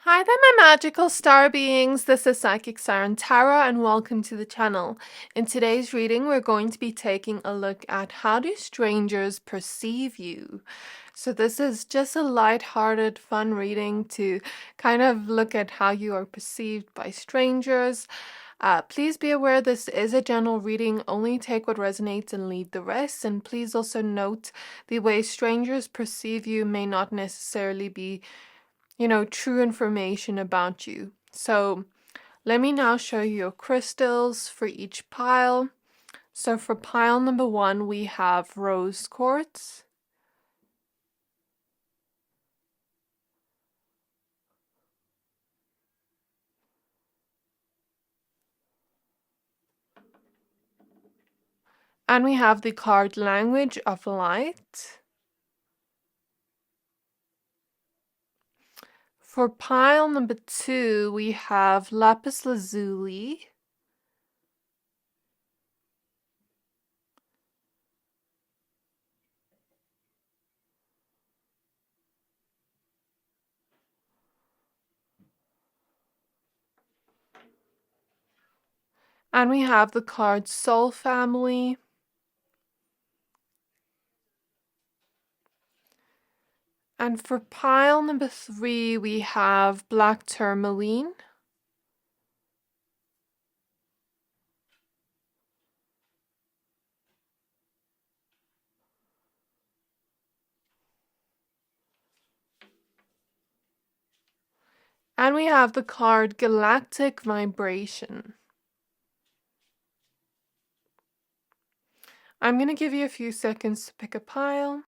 Hi there, my magical star beings. This is Psychic Siren Tara, and welcome to the channel. In today's reading, we're going to be taking a look at how do strangers perceive you. So this is just a light-hearted, fun reading to kind of look at how you are perceived by strangers. Please be aware this is a general reading. Only take what resonates and leave the rest. And please also note the way strangers perceive you may not necessarily be true information about you. So let me now show you your crystals for each pile. So for pile number 1, we have rose quartz. And we have the card language of light. For pile number 2, we have Lapis Lazuli. And we have the card Soul Family. And for pile number 3, we have Black Tourmaline. And we have the card Galactic Vibration. I'm going to give you a few seconds to pick a pile.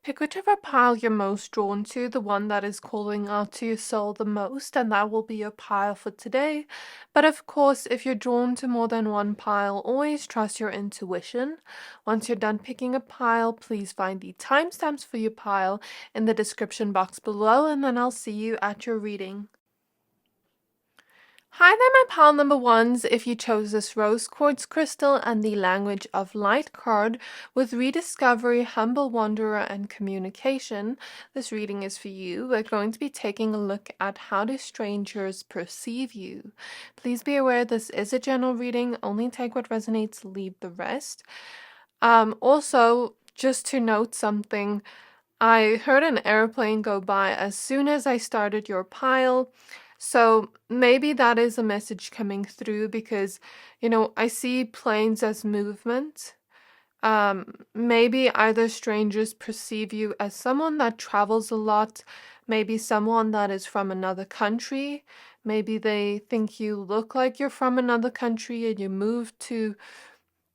Pick whichever pile you're most drawn to, the one that is calling out to your soul the most, and that will be your pile for today. But of course, if you're drawn to more than one pile, always trust your intuition. Once you're done picking a pile, please find the timestamps for your pile in the description box below, and then I'll see you at your reading. Hi there, my pile number 1s. If you chose this rose quartz crystal and the language of light card with rediscovery, humble wanderer, and communication, this reading is for you. We're going to be taking a look at how do strangers perceive you. Please be aware this is a general reading. Only take what resonates, leave the rest. Also, just to note something, I heard an airplane go by as soon as I started your pile. So maybe that is a message coming through because, I see planes as movement. Maybe either strangers perceive you as someone that travels a lot, maybe someone that is from another country. Maybe they think you look like you're from another country and you moved to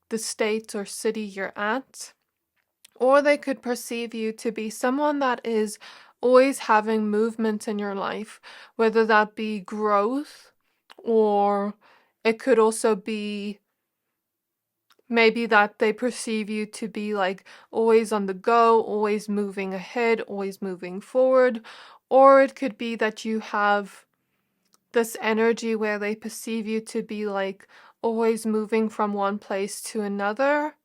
the state or city you're at. Or they could perceive you to be someone that is always having movement in your life, whether that be growth, or it could also be maybe that they perceive you to be like always on the go, always moving ahead, always moving forward. Or it could be that you have this energy where they perceive you to be like always moving from one place to another.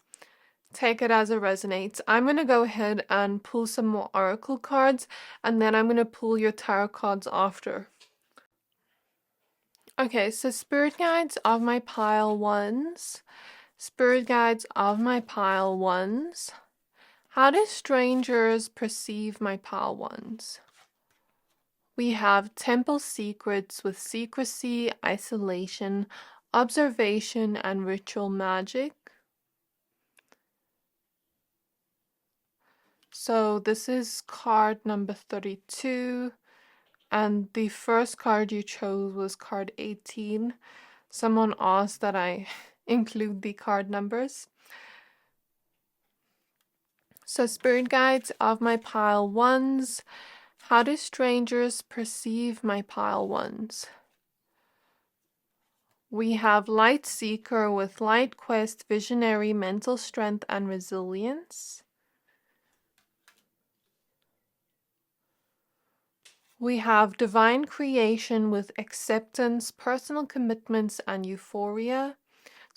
Take it as it resonates. I'm going to go ahead and pull some more oracle cards, and then I'm going to pull your tarot cards after. Okay, so spirit guides of my pile 1s. Spirit guides of my pile 1s. How do strangers perceive my pile 1s? We have temple secrets with secrecy, isolation, observation, and ritual magic. So this is card number 32, and the first card you chose was card 18. Someone asked that I include the card numbers. So spirit guides of my pile 1s. How do strangers perceive my pile 1s? We have light seeker with light quest, visionary, mental strength, and resilience. We have divine creation with acceptance, personal commitments, and euphoria.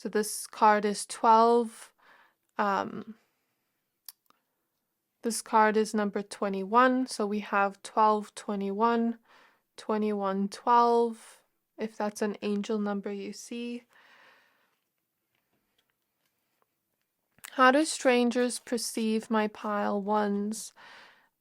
So this card is 12. This card is number 21. So we have 12, 21, 21, 12, if that's an angel number you see. How do strangers perceive my pile ones?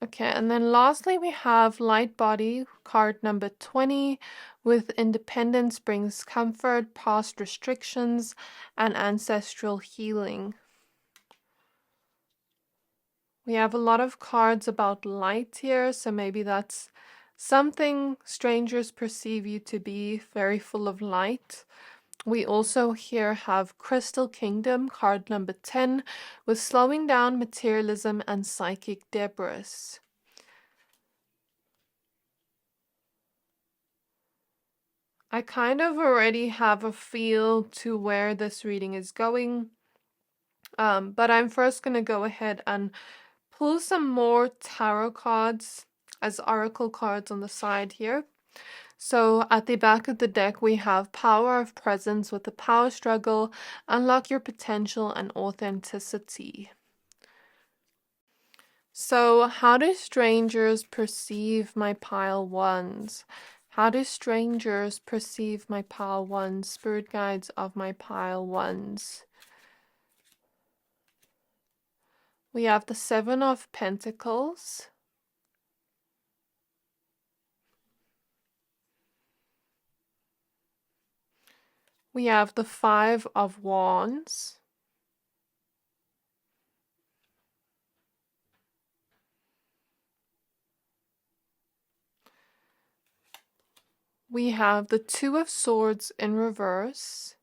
Okay, and then lastly we have light body, card number 20, with independence brings comfort, past restrictions, and ancestral healing. We have a lot of cards about light here, so maybe that's something strangers perceive you to be, very full of light. We also here have Crystal Kingdom, card number 10, with slowing down materialism and psychic debris. I kind of already have a feel to where this reading is going, but I'm first going to go ahead and pull some more tarot cards as oracle cards on the side here. So at the back of the deck we have Power of Presence with the power struggle, unlock your potential and authenticity. So how do strangers perceive my pile ones? How do strangers perceive my pile ones? Spirit guides of my pile ones. We have the 7 of Pentacles. We have the 5 of Wands. We have the 2 of Swords in reverse.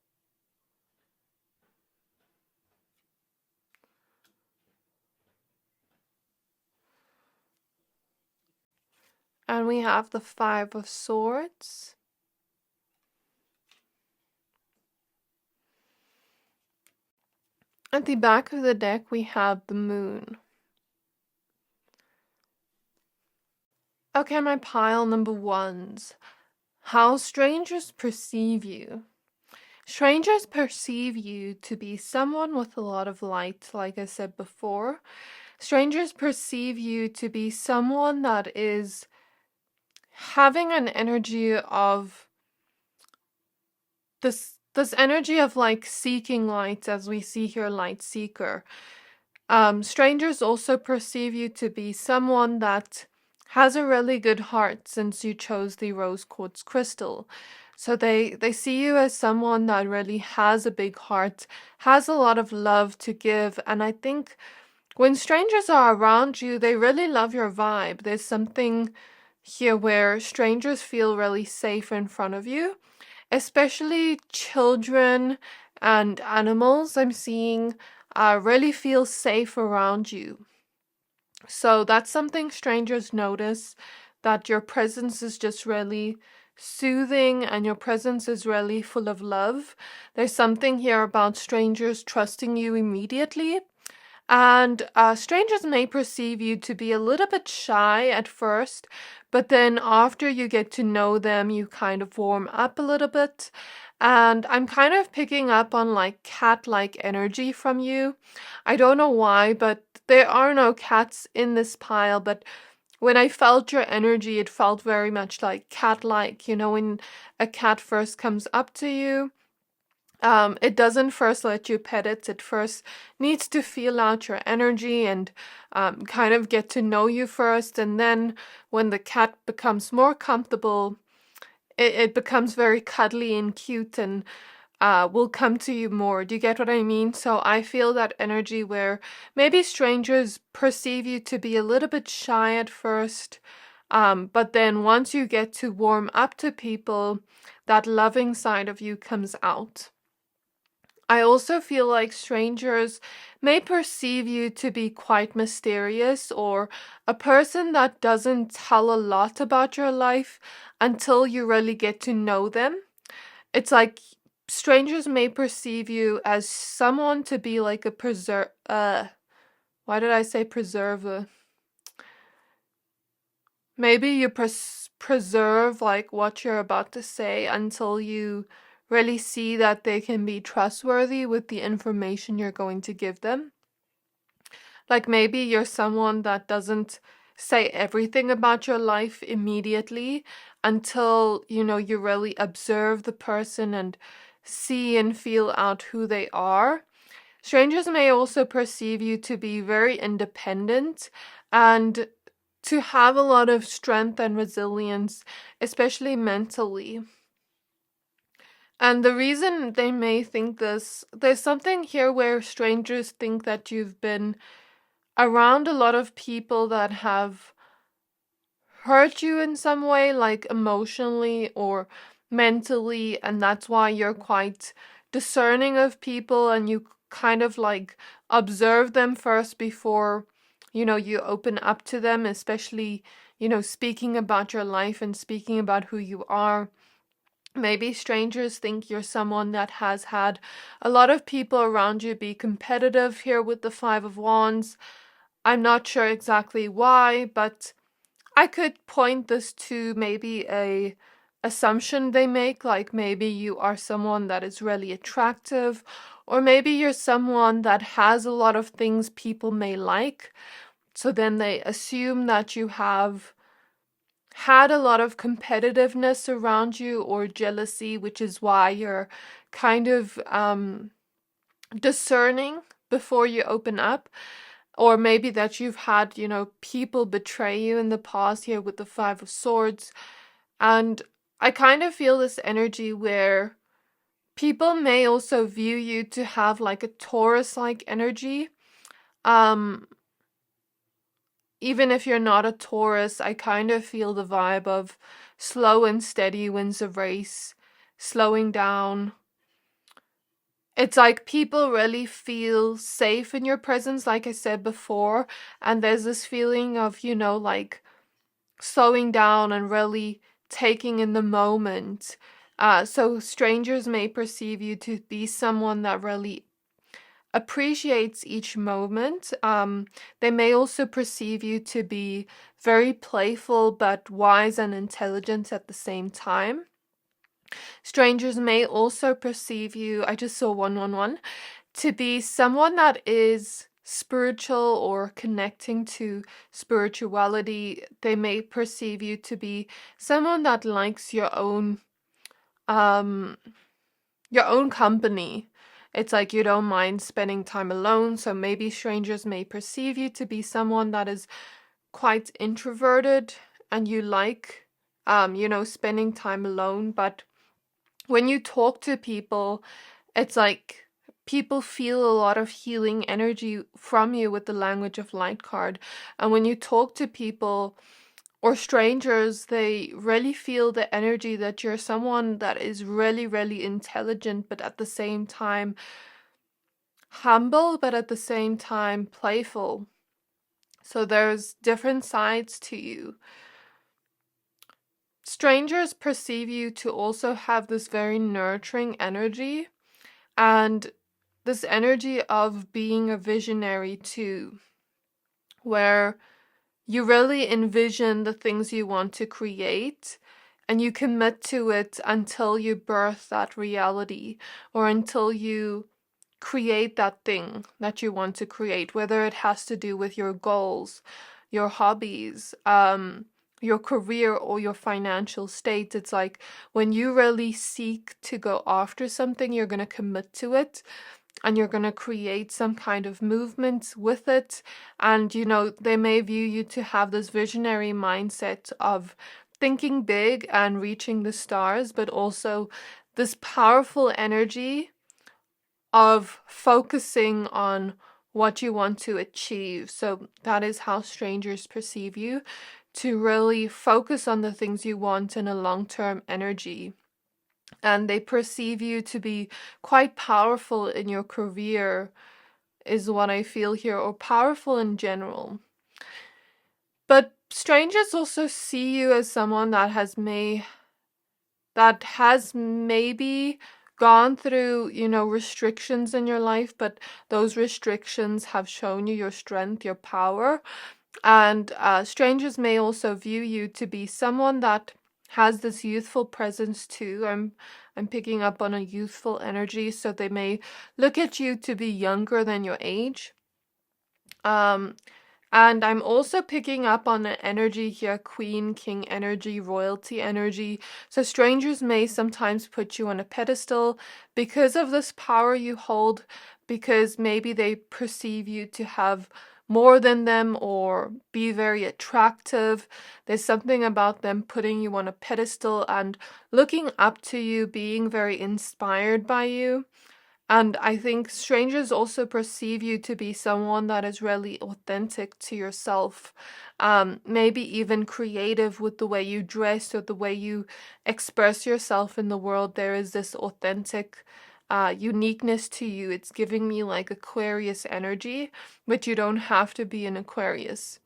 And we have the 5 of Swords. At the back of the deck we have the Moon. Okay, my pile number ones. How strangers perceive you. Strangers perceive you to be someone with a lot of light, like I said before. Strangers perceive you to be someone that is having an energy of this energy of like seeking light, as we see here, light seeker. Strangers also perceive you to be someone that has a really good heart since you chose the rose quartz crystal. So they see you as someone that really has a big heart, has a lot of love to give, and I think when strangers are around you, they really love your vibe. There's something here where strangers feel really safe in front of you, especially children and animals I'm seeing really feel safe around you. So that's something strangers notice, that your presence is just really soothing and your presence is really full of love. There's something here about strangers trusting you immediately. And strangers may perceive you to be a little bit shy at first, but then after you get to know them, you kind of warm up a little bit. And I'm kind of picking up on like cat-like energy from you. I don't know why, but there are no cats in this pile, but when I felt your energy, it felt very much like cat-like. You know, when a cat first comes up to you, it doesn't first let you pet it. It first needs to feel out your energy and kind of get to know you first. And then when the cat becomes more comfortable, it becomes very cuddly and cute and will come to you more. Do you get what I mean? So I feel that energy where maybe strangers perceive you to be a little bit shy at first, but then once you get to warm up to people, that loving side of you comes out. I also feel like strangers may perceive you to be quite mysterious or a person that doesn't tell a lot about your life until you really get to know them. It's like strangers may perceive you as someone to be like a why did I say preserver? Maybe you preserve like what you're about to say until you really see that they can be trustworthy with the information you're going to give them. Like maybe you're someone that doesn't say everything about your life immediately until, you really observe the person and see and feel out who they are. Strangers may also perceive you to be very independent and to have a lot of strength and resilience, especially mentally. And the reason they may think this, there's something here where strangers think that you've been around a lot of people that have hurt you in some way, like emotionally or mentally, and that's why you're quite discerning of people and you kind of like observe them first before, you open up to them, especially, speaking about your life and speaking about who you are. Maybe strangers think you're someone that has had a lot of people around you be competitive here with the Five of Wands. I'm not sure exactly why, but I could point this to maybe a assumption they make, like maybe you are someone that is really attractive, or maybe you're someone that has a lot of things people may like. So then they assume that you have had a lot of competitiveness around you or jealousy, which is why you're kind of discerning before you open up. Or maybe that you've had, people betray you in the past here with the Five of Swords. And I kind of feel this energy where people may also view you to have like a Taurus-like energy. Even if you're not a Taurus, I kind of feel the vibe of slow and steady wins a race, slowing down. It's like people really feel safe in your presence, like I said before, and there's this feeling of, like slowing down and really taking in the moment. So strangers may perceive you to be someone that really appreciates each moment. They may also perceive you to be very playful but wise and intelligent at the same time. Strangers may also perceive you, I just saw 111, to be someone that is spiritual or connecting to spirituality. They may perceive you to be someone that likes your own company. It's like you don't mind spending time alone, so maybe strangers may perceive you to be someone that is quite introverted and you like, spending time alone. But when you talk to people, it's like people feel a lot of healing energy from you with the language of light card. And when you talk to people or strangers, they really feel the energy that you're someone that is really, really intelligent, but at the same time humble, but at the same time playful. So there's different sides to you. Strangers perceive you to also have this very nurturing energy and this energy of being a visionary too, where you really envision the things you want to create and you commit to it until you birth that reality or until you create that thing that you want to create, whether it has to do with your goals, your hobbies, your career or your financial state. It's like when you really seek to go after something, you're going to commit to it and you're going to create some kind of movement with it. And, they may view you to have this visionary mindset of thinking big and reaching the stars, but also this powerful energy of focusing on what you want to achieve. So that is how strangers perceive you, to really focus on the things you want in a long-term energy. And they perceive you to be quite powerful in your career, is what I feel here, or powerful in general. But strangers also see you as someone that has maybe gone through, restrictions in your life, but those restrictions have shown you your strength, your power. And strangers may also view you to be someone that has this youthful presence too. I'm picking up on a youthful energy, so they may look at you to be younger than your age. And I'm also picking up on an energy here, queen, king energy, royalty energy. So strangers may sometimes put you on a pedestal because of this power you hold, because maybe they perceive you to have more than them or be very attractive. There's something about them putting you on a pedestal and looking up to you, being very inspired by you. And I think strangers also perceive you to be someone that is really authentic to yourself, maybe even creative with the way you dress or the way you express yourself in the world. There is this authentic uniqueness to you. It's giving me like Aquarius energy, but you don't have to be an Aquarius.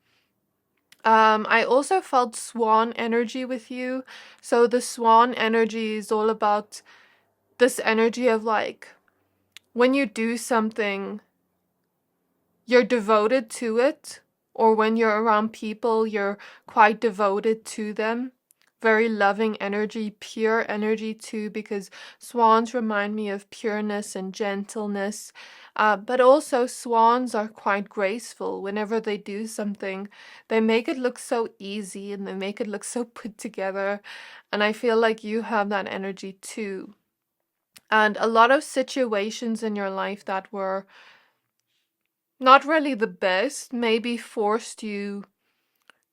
I also felt swan energy with you. So the swan energy is all about this energy of like, when you do something, you're devoted to it, or when you're around people, you're quite devoted to them. Very loving energy, pure energy too, because swans remind me of pureness and gentleness. But also, swans are quite graceful. Whenever they do something, they make it look so easy and they make it look so put together. And I feel like you have that energy too. And a lot of situations in your life that were not really the best maybe forced you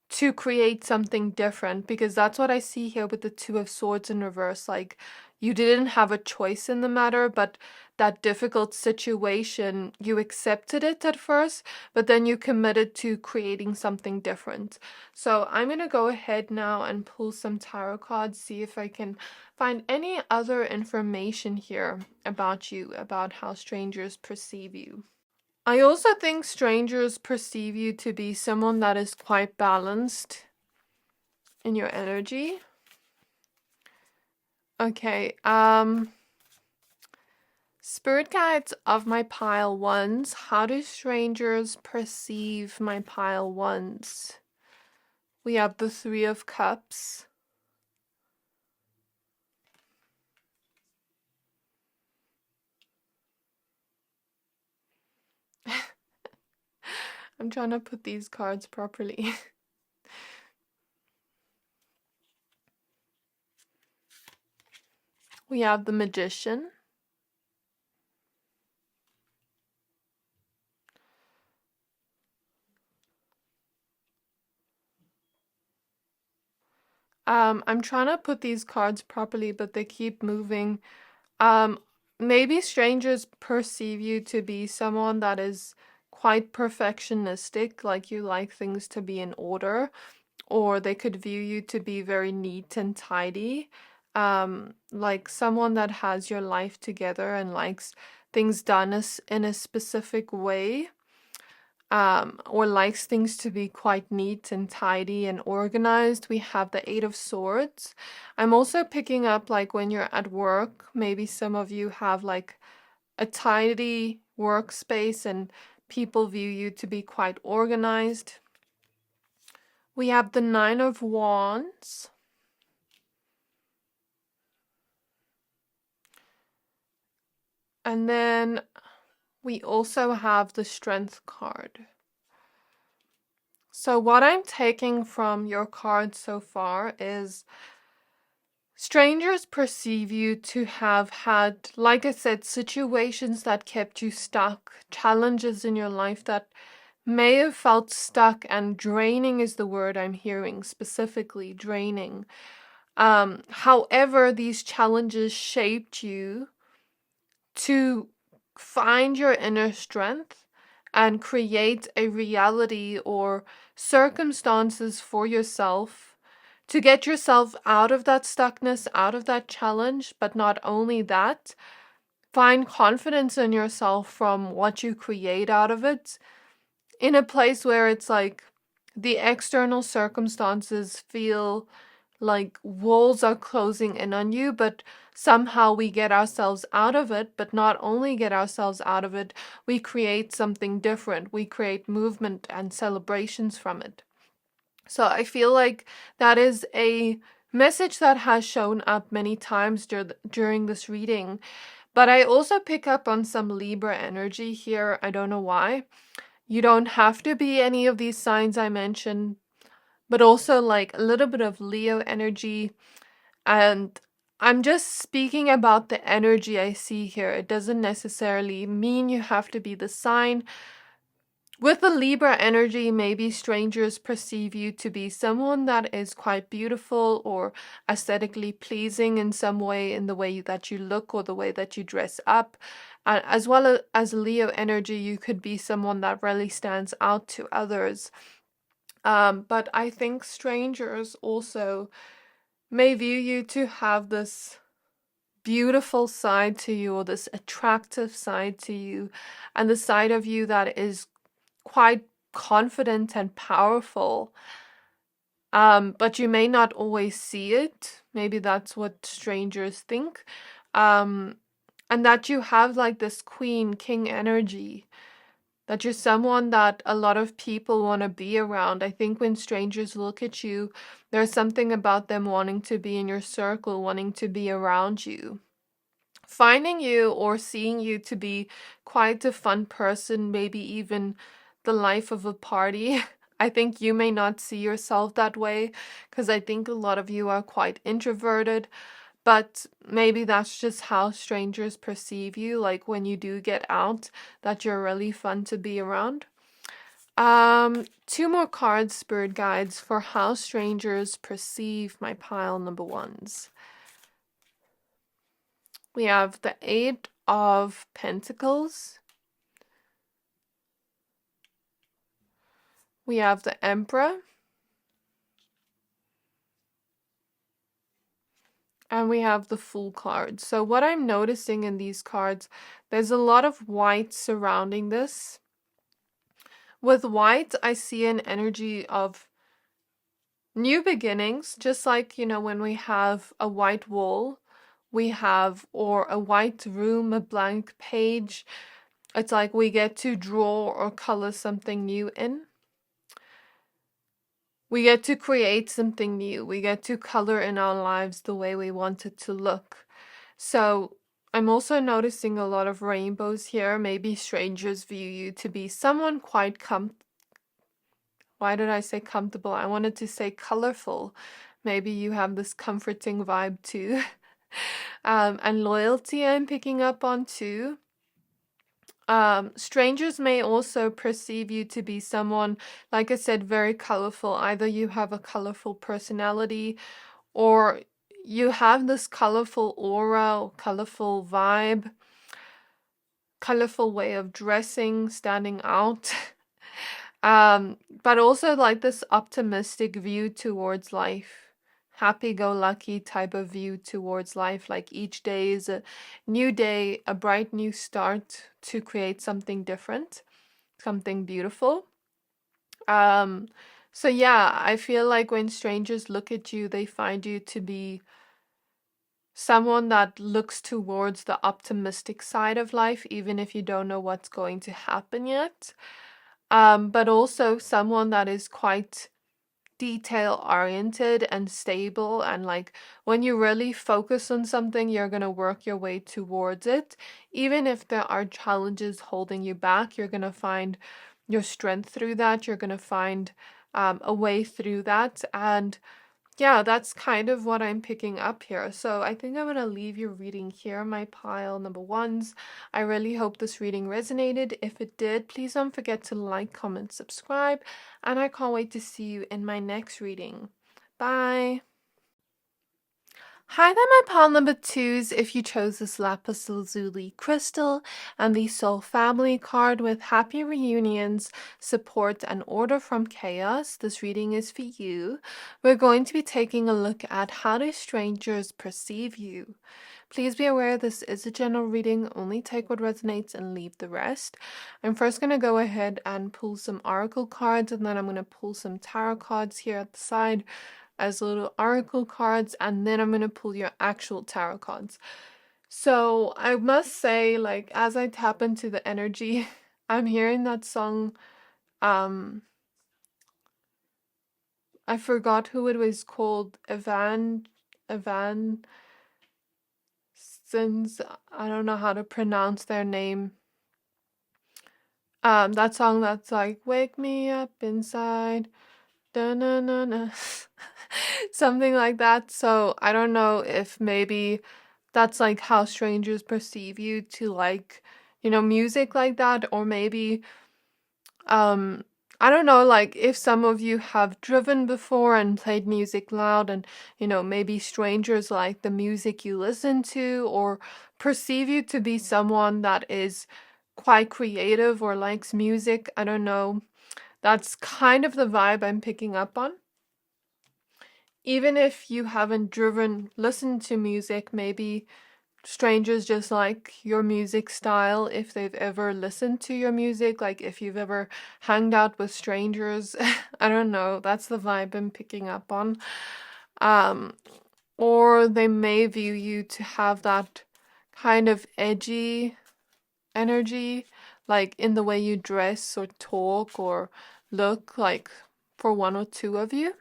to create something different, because that's what I see here with the Two of Swords in reverse. Like, you didn't have a choice in the matter, but that difficult situation, you accepted it at first, but then you committed to creating something different. So I'm going to go ahead now and pull some tarot cards, see if I can find any other information here about you, about how strangers perceive you. I also think strangers perceive you to be someone that is quite balanced in your energy. Okay, spirit guides of my pile ones. How do strangers perceive my pile ones? We have the Three of Cups. I'm trying to put these cards properly. We have the Magician. I'm trying to put these cards properly, but they keep moving. Maybe strangers perceive you to be someone that is quite perfectionistic, like you like things to be in order, or they could view you to be very neat and tidy, like someone that has your life together and likes things done in a specific way. Or likes things to be quite neat and tidy and organized. We have the Eight of Swords. I'm also picking up like when you're at work, maybe some of you have like a tidy workspace and people view you to be quite organized. We have the Nine of Wands. And then we also have the Strength card. So what I'm taking from your card so far is strangers perceive you to have had, like I said, situations that kept you stuck, challenges in your life that may have felt stuck, and draining is the word I'm hearing, specifically draining. However, these challenges shaped you to find your inner strength and create a reality or circumstances for yourself to get yourself out of that stuckness, out of that challenge. But not only that, find confidence in yourself from what you create out of it, in a place where it's like the external circumstances feel like walls are closing in on you, but somehow we get ourselves out of it. But not only get ourselves out of it, we create something different. We create movement and celebrations from it. So I feel like that is a message that has shown up many times during this reading. But I also pick up on some Libra energy here. I don't know why. You don't have to be any of these signs I mentioned, but also like a little bit of Leo energy. And I'm just speaking about the energy I see here. It doesn't necessarily mean you have to be the sign. With the Libra energy, maybe strangers perceive you to be someone that is quite beautiful or aesthetically pleasing in some way, in the way that you look or the way that you dress up. As well as Leo energy, you could be someone that really stands out to others. But I think strangers also may view you to have this beautiful side to you, or this attractive side to you, and the side of you that is quite confident and powerful. But you may not always see it. Maybe that's what strangers think. And that you have like this queen, king energy. That you're someone that a lot of people want to be around. I think when strangers look at you, there's something about them wanting to be in your circle, wanting to be around you. Finding you or seeing you to be quite a fun person, maybe even the life of a party. I think you may not see yourself that way, because I think a lot of you are quite introverted, but maybe that's just how strangers perceive you, like when you do get out, that you're really fun to be around. Two more cards, spirit guides, for how strangers perceive my pile number ones. We have the Eight of Pentacles. We have the Emperor. And we have the Fool card. So what I'm noticing in these cards, there's a lot of white surrounding this. With white, I see an energy of new beginnings, just like, when we have a white wall, we have, or a white room, a blank page. It's like we get to draw or color something new in. We get to create something new. We get to color in our lives the way we want it to look. So I'm also noticing a lot of rainbows here. Maybe strangers view you to be someone quite why did I say comfortable? I wanted to say colorful. Maybe you have this comforting vibe too. And loyalty I'm picking up on too. Strangers may also perceive you to be someone, like I said, very colorful. Either you have a colorful personality, or you have this colorful aura, or colorful vibe, colorful way of dressing, standing out. But also like this optimistic view towards life. Happy-go-lucky type of view towards life, like each day is a new day, a bright new start to create something different, something beautiful. So yeah, I feel like when strangers look at you, they find you to be someone that looks towards the optimistic side of life, even if you don't know what's going to happen yet. But also someone that is quite detail oriented and stable, and like when you really focus on something, you're going to work your way towards it. Even if there are challenges holding you back, you're going to find your strength through that. You're going to find a way through that. And yeah, that's kind of what I'm picking up here. So I think I'm going to leave your reading here, my pile number ones. I really hope this reading resonated. If it did, please don't forget to like, comment, subscribe, and I can't wait to see you in my next reading. Bye! Hi there, my pile number twos. If you chose this Lapis Lazuli crystal and the Soul Family card with happy reunions, support, and order from chaos, this reading is for you. We're going to be taking a look at how do strangers perceive you. Please be aware this is a general reading. Only take what resonates and leave the rest. I'm first going to go ahead and pull some oracle cards, and then I'm going to pull some tarot cards here at the side as little oracle cards, and then I'm going to pull your actual tarot cards. So I must say, like, as I tap into the energy, I'm hearing that song, I forgot who it was called. Evan since I don't know how to pronounce their name. That song that's like "Wake Me Up Inside," da na na na, something like that. So I don't know if maybe that's like how strangers perceive you to like, music like that, or maybe um I don't know, like if some of you have driven before and played music loud and maybe strangers like the music you listen to or perceive you to be someone that is quite creative or likes music. I don't know. That's kind of the vibe I'm picking up on. Even if you haven't listened to music, maybe strangers just like your music style if they've ever listened to your music, like if you've ever hanged out with strangers. I don't know, that's the vibe I'm picking up on. um or they may view you to have that kind of edgy energy, like in the way you dress or talk or look, like for one or two of you.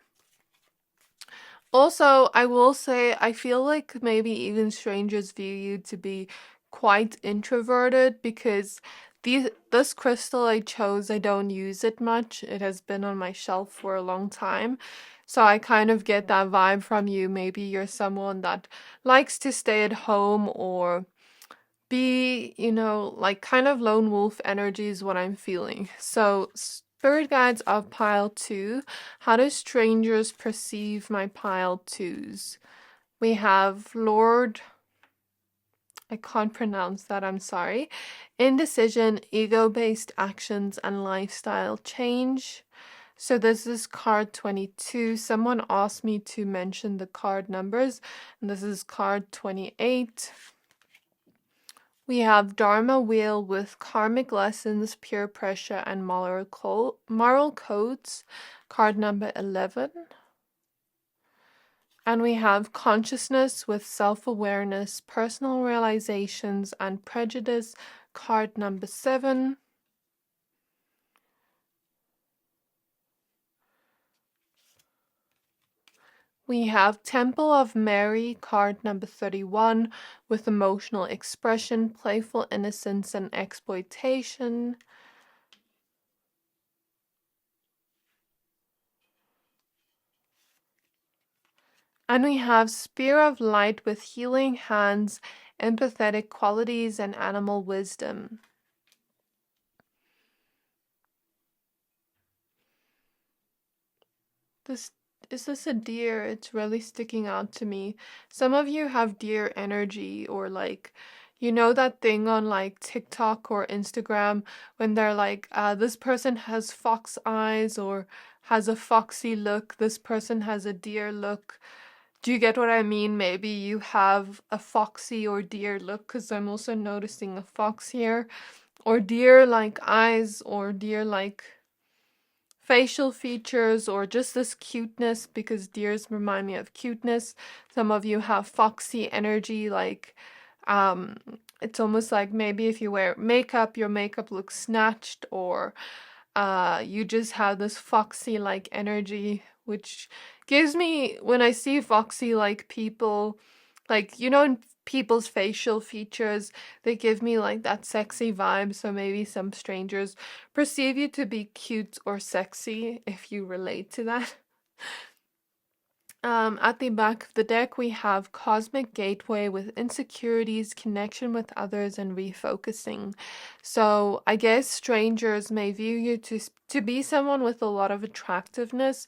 Also, I will say, I feel like maybe even strangers view you to be quite introverted because this crystal I chose, I don't use it much. It has been on my shelf for a long time. So I kind of get that vibe from you. Maybe you're someone that likes to stay at home or be, like kind of lone wolf energy is what I'm feeling. So, spirit guides of pile two. How do strangers perceive my pile twos? We have Lord, I can't pronounce that, I'm sorry. Indecision, ego based actions, and lifestyle change. So, this is card 22. Someone asked me to mention the card numbers, and this is card 28. We have Dharma Wheel with Karmic Lessons, Peer Pressure, and Moral Codes, card number 11. And we have Consciousness with Self-Awareness, Personal Realizations, and Prejudice, card number 7. We have Temple of Mary, card number 31, with Emotional Expression, Playful Innocence, and Exploitation. And we have Spear of Light with Healing Hands, Empathetic Qualities, and Animal Wisdom. Is this a deer? It's really sticking out to me. Some of you have deer energy, or like, that thing on like TikTok or Instagram when they're like, this person has fox eyes or has a foxy look, this person has a deer look. Do you get what I mean? Maybe you have a foxy or deer look, because I'm also noticing a fox here, or deer like eyes, or deer like facial features, or just this cuteness, because deers remind me of cuteness. Some of you have foxy energy, like it's almost like maybe if you wear makeup, your makeup looks snatched, or you just have this foxy like energy, which gives me, when I see foxy like people, like in people's facial features, they give me like that sexy vibe. So maybe some strangers perceive you to be cute or sexy if you relate to that. At the back of the deck, we have Cosmic Gateway with insecurities, connection with others, and refocusing. So I guess strangers may view you to be someone with a lot of attractiveness,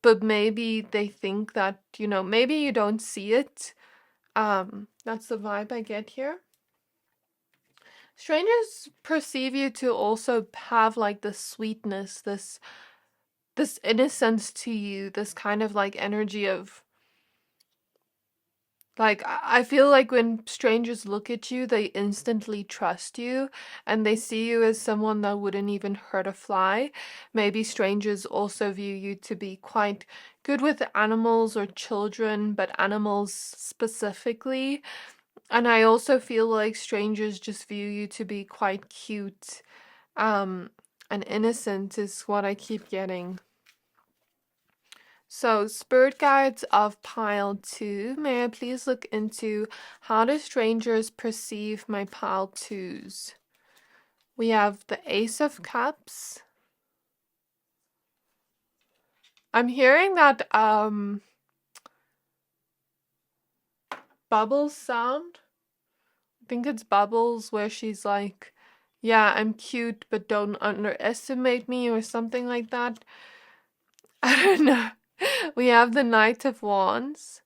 but maybe they think that, maybe you don't see it. That's the vibe I get here. Strangers perceive you to also have like this sweetness, this innocence to you, this kind of like energy of, like, I feel like when strangers look at you, they instantly trust you and they see you as someone that wouldn't even hurt a fly. Maybe strangers also view you to be quite good with animals or children, but animals specifically. And I also feel like strangers just view you to be quite cute, and innocent is what I keep getting. So, spirit guides of pile 2, may I please look into how do strangers perceive my pile 2s? We have the Ace of Cups. I'm hearing that Bubbles sound. I think it's Bubbles where she's like, yeah, I'm cute, but don't underestimate me, or something like that. I don't know. We have the Knight of Wands.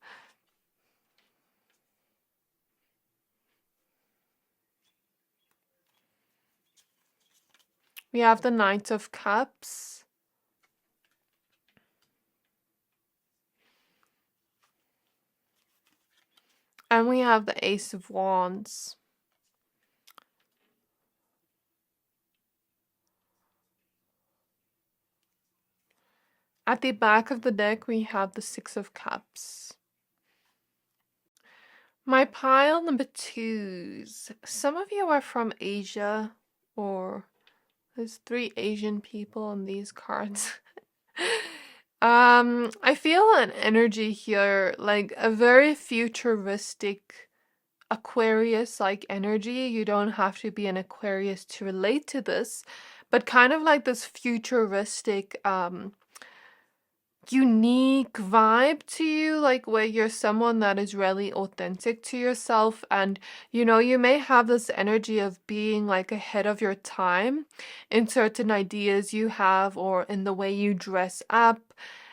We have the Knight of Cups. And we have the Ace of Wands. At the back of the deck, we have the Six of Cups. My pile number 2s. Some of you are from Asia, or there's 3 Asian people on these cards. I feel an energy here, like a very futuristic Aquarius-like energy. You don't have to be an Aquarius to relate to this, but kind of like this futuristic, unique vibe to you, like where you're someone that is really authentic to yourself, and you know, you may have this energy of being like ahead of your time in certain ideas you have, or in the way you dress up.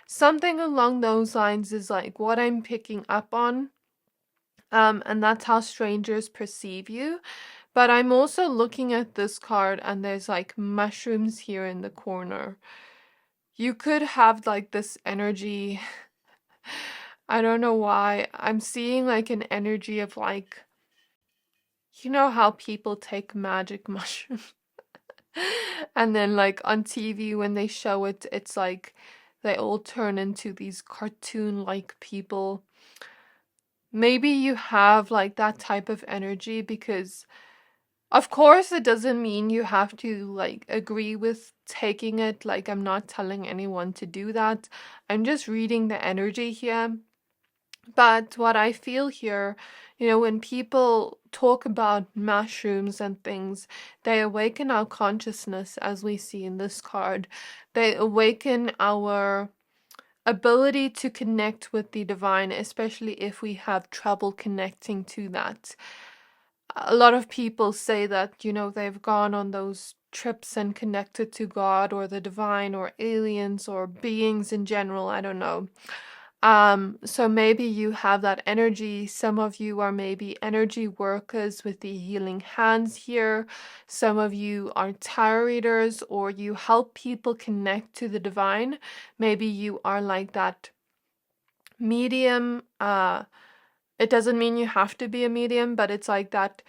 Something along those lines is like what I'm picking up on. And that's how strangers perceive you. But I'm also looking at this card, and there's like mushrooms here in the corner. You could have like this energy. I don't know why. I'm seeing like an energy of like, you know how people take magic mushrooms and then like on TV when they show it, it's like they all turn into these cartoon-like people. Maybe you have like that type of energy, because of course, it doesn't mean you have to like agree with taking it. Like, I'm not telling anyone to do that. I'm just reading the energy here. But what I feel here, you know, when people talk about mushrooms and things, they awaken our consciousness, as we see in this card. They awaken our ability to connect with the divine, especially if we have trouble connecting to that. A lot of people say that, you know, they've gone on those trips and connected to God or the divine or aliens or beings in general. I don't know. So maybe you have that energy. Some of you are maybe energy workers with the healing hands here. Some of you are tarot readers, or you help people connect to the divine. Maybe you are like that medium. It doesn't mean you have to be a medium, but it's like that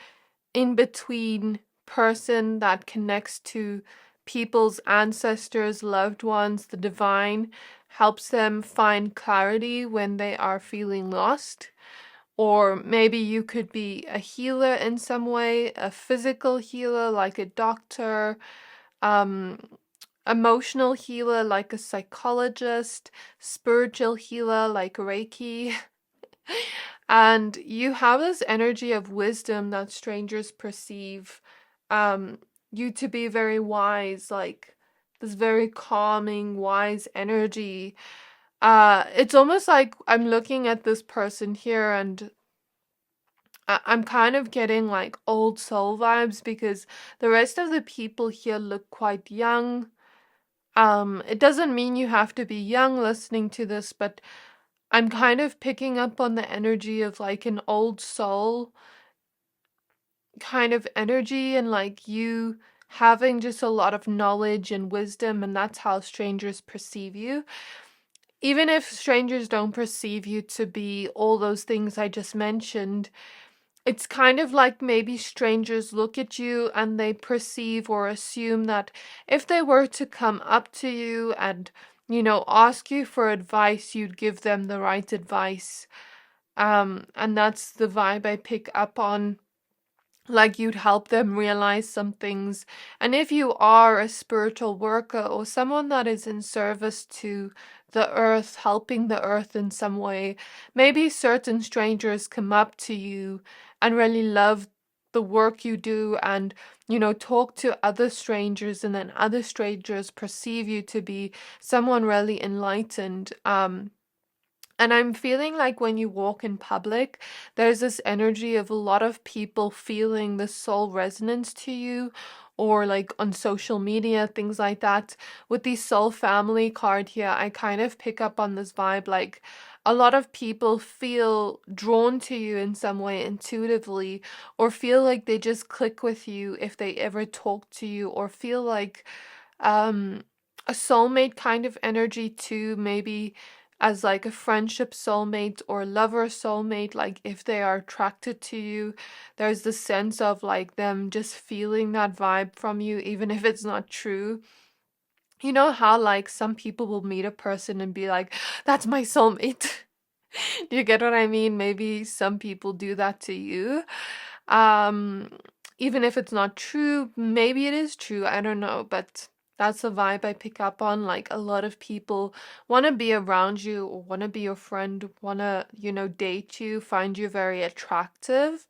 in-between person that connects to people's ancestors, loved ones, the divine, helps them find clarity when they are feeling lost. Or maybe you could be a healer in some way, a physical healer like a doctor, emotional healer like a psychologist, spiritual healer like Reiki. And you have this energy of wisdom that strangers perceive you to be very wise, like this very calming, wise energy. It's almost like I'm looking at this person here, and I'm kind of getting like old soul vibes, because the rest of the people here look quite young. It doesn't mean you have to be young listening to this, but I'm kind of picking up on the energy of like an old soul kind of energy, and like you having just a lot of knowledge and wisdom, and that's how strangers perceive you. Even if strangers don't perceive you to be all those things I just mentioned, it's kind of like maybe strangers look at you and they perceive or assume that if they were to come up to you and, you know, ask you for advice, you'd give them the right advice. And that's the vibe I pick up on. like you'd help them realize some things. And if you are a spiritual worker or someone that is in service to the earth, helping the earth in some way, maybe certain strangers come up to you and really love the work you do, and talk to other strangers, and then other strangers perceive you to be someone really enlightened. And I'm feeling like when you walk in public, there's this energy of a lot of people feeling the soul resonance to you, or like on social media, things like that. With the soul family card here, I kind of pick up on this vibe like a lot of people feel drawn to you in some way intuitively, or feel like they just click with you if they ever talk to you, or feel like um a soulmate kind of energy too, maybe as like a friendship soulmate or lover soulmate. Like if they are attracted to you, there's the sense of like them just feeling that vibe from you, even if it's not true. You know how like some people will meet a person and be like, that's my soulmate. Do you get what I mean? Maybe some people do that to you. Um, Even if it's not true, maybe it is true, I don't know, but that's the vibe I pick up on. Like a lot of people want to be around you, or want to be your friend, want to, date you, find you very attractive.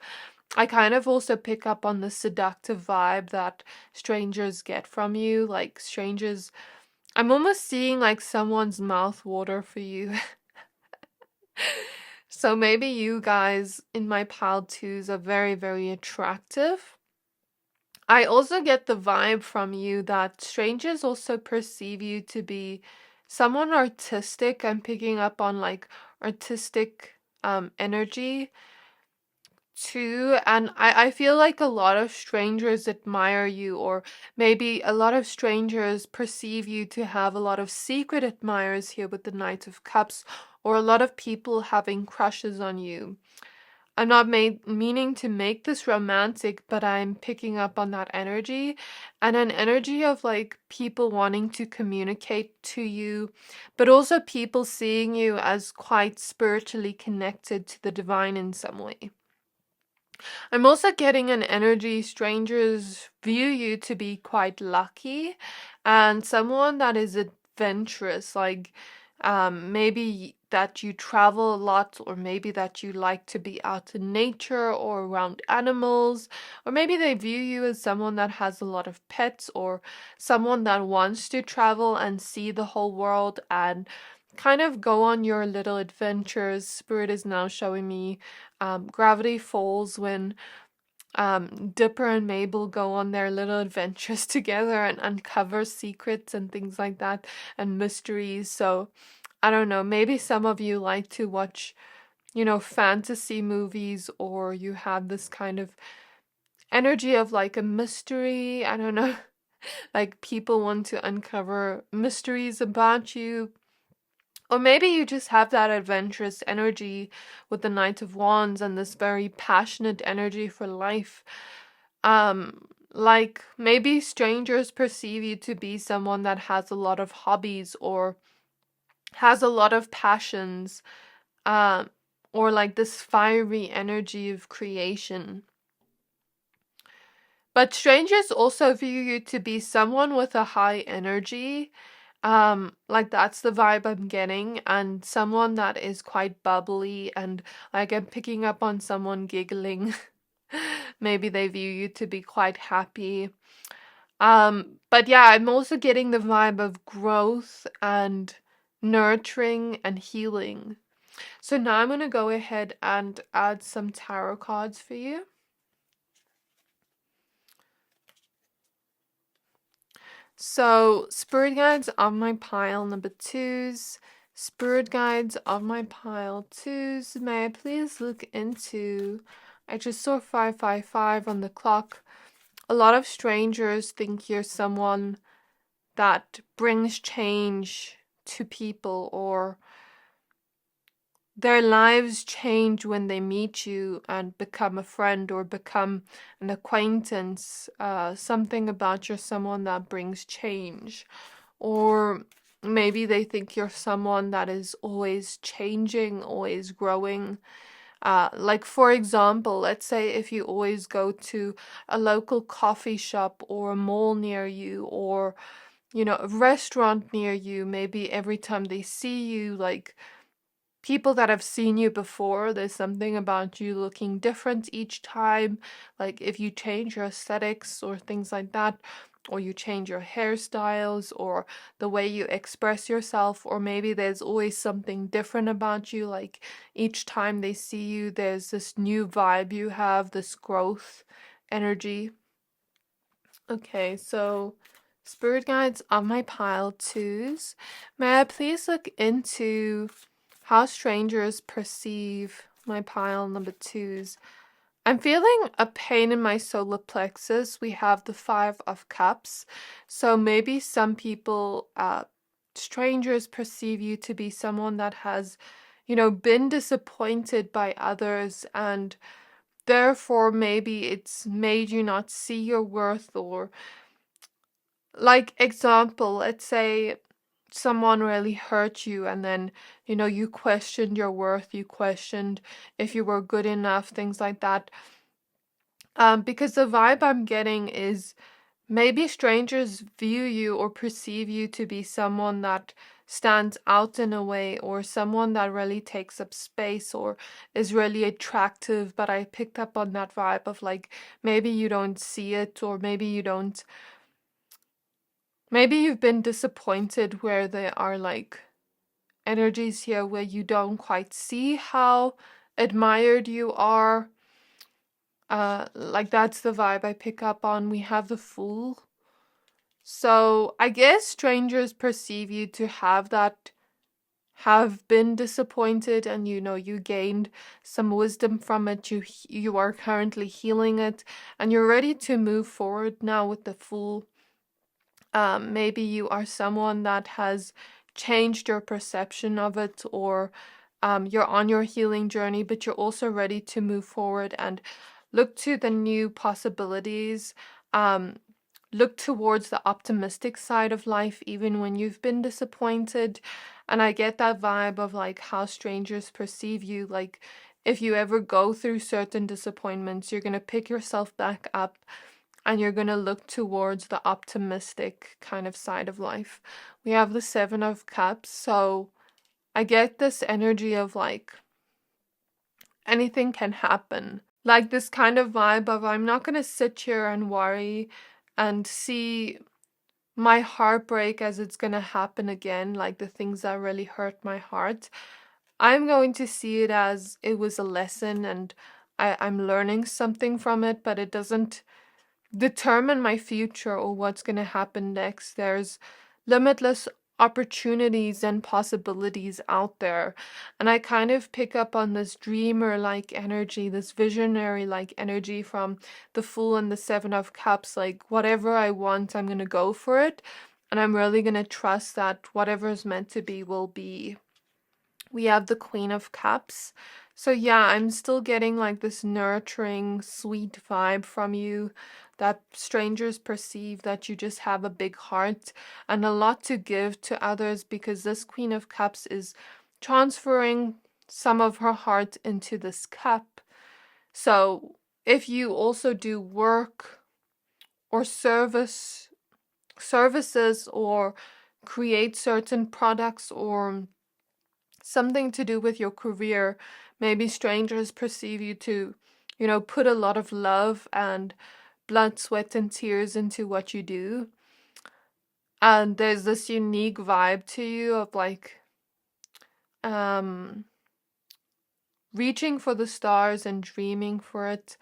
I kind of also pick up on the seductive vibe that strangers get from you. Like strangers, I'm almost seeing like someone's mouth water for you. So maybe you guys in my pile twos are very, very attractive. I also get the vibe from you that strangers also perceive you to be someone artistic. I'm picking up on like artistic energy too. And I feel like a lot of strangers admire you, or maybe a lot of strangers perceive you to have a lot of secret admirers here with the Knight of Cups, or a lot of people having crushes on you. I'm not meaning to make this romantic, but I'm picking up on that energy, and an energy of like people wanting to communicate to you, but also people seeing you as quite spiritually connected to the divine in some way. I'm also getting an energy strangers view you to be quite lucky and someone that is adventurous, like maybe that you travel a lot, or maybe that you like to be out in nature or around animals, or maybe they view you as someone that has a lot of pets, or someone that wants to travel and see the whole world and kind of go on your little adventures. Spirit is now showing me Gravity Falls when Dipper and Mabel go on their little adventures together and uncover secrets and things like that, and mysteries. So I don't know, maybe some of you like to watch, fantasy movies, or you have this kind of energy of like a mystery. I don't know, like people want to uncover mysteries about you. Or maybe you just have that adventurous energy with the Knight of Wands and this very passionate energy for life. Like maybe strangers perceive you to be someone that has a lot of hobbies, or has a lot of passions, um, or like this fiery energy of creation. But strangers also view you to be someone with a high energy. Like that's the vibe I'm getting, and someone that is quite bubbly, and like I'm picking up on someone giggling. Maybe they view you to be quite happy. But yeah, I'm also getting the vibe of growth and nurturing and healing. So now I'm gonna go ahead and add some tarot cards for you. So, spirit guides of my pile number twos. Spirit guides of my pile twos. May I please look into. I just saw 555 on the clock. A lot of strangers think you're someone that brings change to people, or their lives change when they meet you and become a friend or become an acquaintance. Something about you're someone that brings change. Or maybe they think you're someone that is always changing, always growing. Like for example, let's say if you always go to a local coffee shop or a mall near you, or a restaurant near you, maybe every time they see you, like people that have seen you before, there's something about you looking different each time. Like if you change your aesthetics or things like that, or you change your hairstyles or the way you express yourself, or maybe there's always something different about you. Like each time they see you, there's this new vibe you have, this growth energy. Okay, so spirit guides on my pile twos. May I please look into how strangers perceive my pile number twos? I'm feeling a pain in my solar plexus. We have the Five of Cups. So maybe some people, strangers perceive you to be someone that has, been disappointed by others, and therefore maybe it's made you not see your worth. Or like example, let's say someone really hurt you, and then you questioned your worth, you questioned if you were good enough, things like that. Because the vibe I'm getting is maybe strangers view you or perceive you to be someone that stands out in a way, or someone that really takes up space or is really attractive. But I picked up on that vibe of like, maybe you don't see it, or maybe you don't. Maybe you've been disappointed where there are like energies here where you don't quite see how admired you are. Like that's the vibe I pick up on. We have the Fool. So I guess strangers perceive you to have been disappointed, and you gained some wisdom from it. You are currently healing it, and you're ready to move forward now with the Fool. Maybe you are someone that has changed your perception of it, or you're on your healing journey, but you're also ready to move forward and look to the new possibilities. Look towards the optimistic side of life, even when you've been disappointed. And I get that vibe of like how strangers perceive you. Like if you ever go through certain disappointments, you're going to pick yourself back up, and you're going to look towards the optimistic kind of side of life. We have the Seven of Cups, so I get this energy of like anything can happen. Like this kind of vibe of I'm not going to sit here and worry and see my heartbreak as it's going to happen again, like the things that really hurt my heart. I'm going to see it as it was a lesson, and I'm learning something from it, but it doesn't determine my future or what's going to happen next. There's limitless opportunities and possibilities out there. And I kind of pick up on this dreamer like energy, this visionary like energy from the Fool and the Seven of Cups. Like whatever I want, I'm going to go for it. And I'm really going to trust that whatever is meant to be will be. We have the Queen of Cups. So yeah, I'm still getting like this nurturing, sweet vibe from you, that strangers perceive that you just have a big heart and a lot to give to others, because this Queen of Cups is transferring some of her heart into this cup. So if you also do work or services, or create certain products, or something to do with your career, maybe strangers perceive you to, put a lot of love and blood, sweat, and tears into what you do. And there's this unique vibe to you of like reaching for the stars and dreaming for it,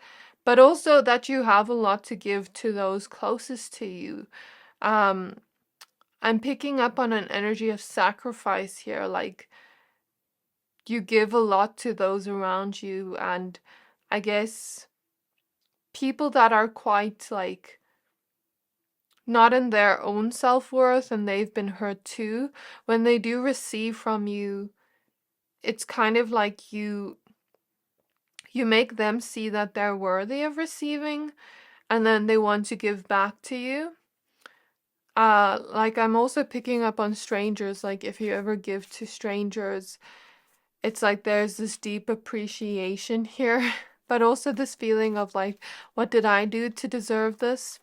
but also that you have a lot to give to those closest to you. I'm picking up on an energy of sacrifice here, like you give a lot to those around you, and I guess people that are quite like not in their own self-worth and they've been hurt too, when they do receive from you, it's kind of like you make them see that they're worthy of receiving, and then they want to give back to you. Like I'm also picking up on strangers, like if you ever give to strangers, it's like there's this deep appreciation here, but also this feeling of like, what did I do to deserve this?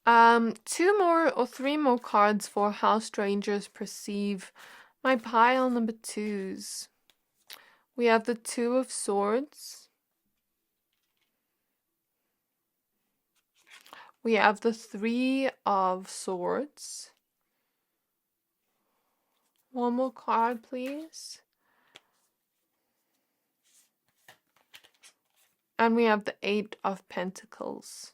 Two more or three more cards for how strangers perceive my pile number twos. We have the Two of Swords. We have the Three of Swords. One more card, please. And we have the Eight of Pentacles.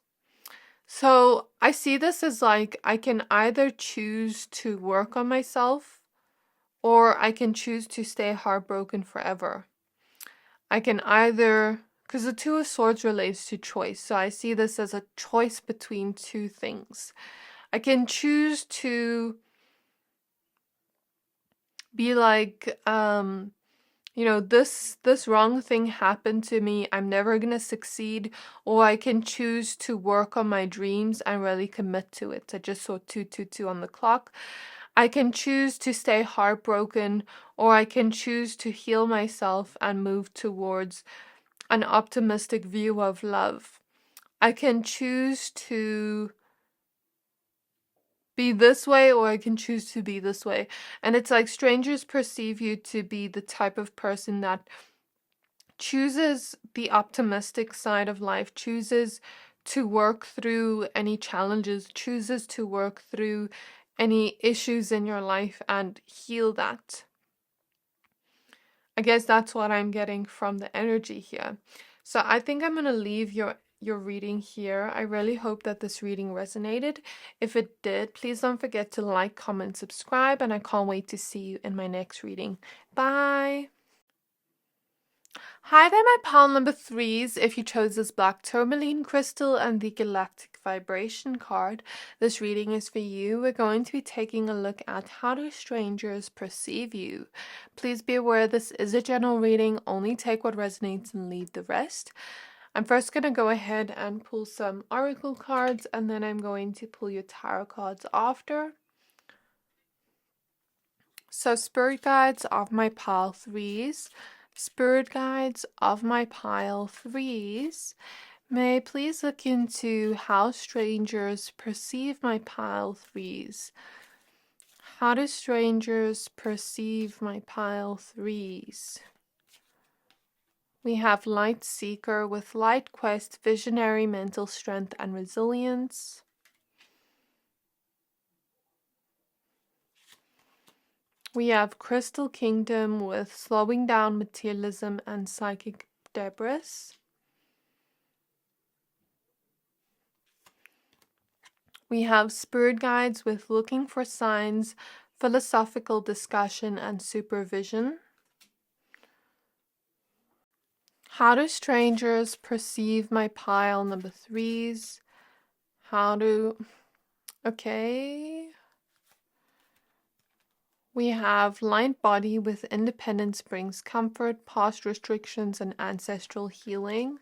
So I see this as like, I can either choose to work on myself, or I can choose to stay heartbroken forever. I can either, because the Two of Swords relates to choice, so I see this as a choice between two things. I can choose to be like, you know, this wrong thing happened to me, I'm never gonna succeed, or I can choose to work on my dreams and really commit to it. I just saw 222 on the clock. I can choose to stay heartbroken, or I can choose to heal myself and move towards an optimistic view of love. I can choose to be this way, or I can choose to be this way. And it's like strangers perceive you to be the type of person that chooses the optimistic side of life, chooses to work through any challenges, chooses to work through any issues in your life and heal that. I guess that's what I'm getting from the energy here. So I think I'm going to leave your reading here. I really hope that this reading resonated. If it did, please don't forget to like, comment, subscribe, and I can't wait to see you in my next reading. Bye! Hi there, my pile number threes. If you chose this black tourmaline crystal and the Galactic vibration card, this reading is for you. We're going to be taking a look at how do strangers perceive you. Please be aware this is a general reading. Only take what resonates and leave the rest. I'm first going to go ahead and pull some oracle cards, and then I'm going to pull your tarot cards after. So spirit guides of my pile threes. Spirit guides of my pile threes, may I please look into how strangers perceive my pile threes. How do strangers perceive my pile threes? We have Light Seeker with Light Quest, Visionary, Mental Strength, and Resilience. We have Crystal Kingdom with Slowing Down, Materialism, and Psychic Debris. We have Spirit Guides with Looking for Signs, Philosophical Discussion, and Supervision. How do strangers perceive my pile number threes? Okay. We have Light Body with Independence Brings Comfort, Past Restrictions, and Ancestral Healing.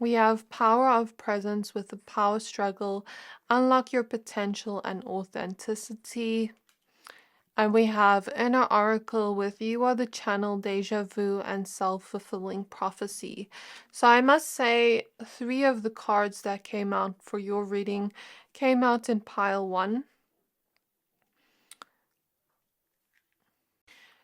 We have Power of Presence with the Power Struggle, Unlock Your Potential, and Authenticity. And we have Inner Oracle with You Are the Channel, Deja Vu, and Self-Fulfilling Prophecy. So I must say, 3 of the cards that came out for your reading came out in pile 1.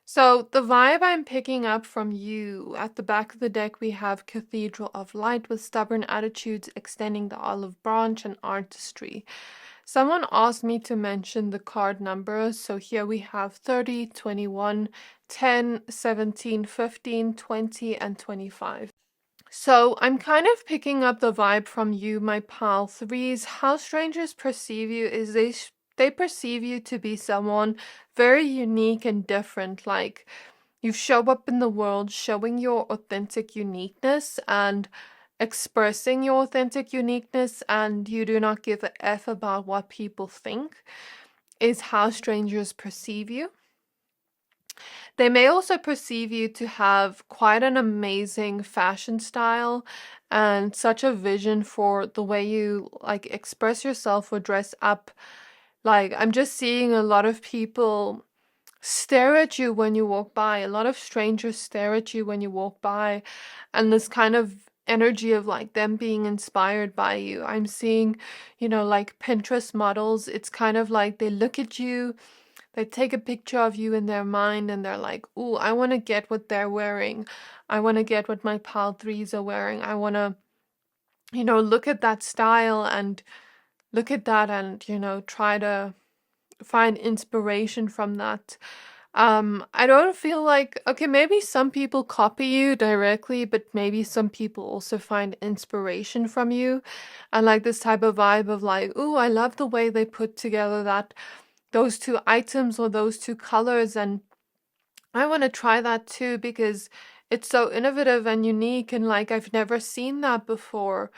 So the vibe I'm picking up from you, at the back of the deck we have Cathedral of Light with Stubborn Attitudes, Extending the Olive Branch, and Artistry. Someone asked me to mention the card numbers, so here we have 30, 21, 10, 17, 15, 20, and 25. So I'm kind of picking up the vibe from you, my pile threes. How strangers perceive you is they perceive you to be someone very unique and different. Like, you show up in the world showing your authentic uniqueness and expressing your authentic uniqueness, and you do not give a F about what people think, is how strangers perceive you. They may also perceive you to have quite an amazing fashion style and such a vision for the way you like express yourself or dress up Like, I'm just seeing a lot of people stare at you when you walk by. A lot of strangers stare at you when you walk by, and this kind of energy of like them being inspired by you. I'm seeing, like Pinterest models. It's kind of like they look at you, they take a picture of you in their mind, and they're like, "Ooh, I want to get what they're wearing. I want to get what my pal threes are wearing. I want to, look at that style and look at that and, try to find inspiration from that." I don't feel like, okay, maybe some people copy you directly, but maybe some people also find inspiration from you. And like this type of vibe of like, ooh, I love the way they put together those two items or those two colors, and I want to try that too because it's so innovative and unique, and like I've never seen that before.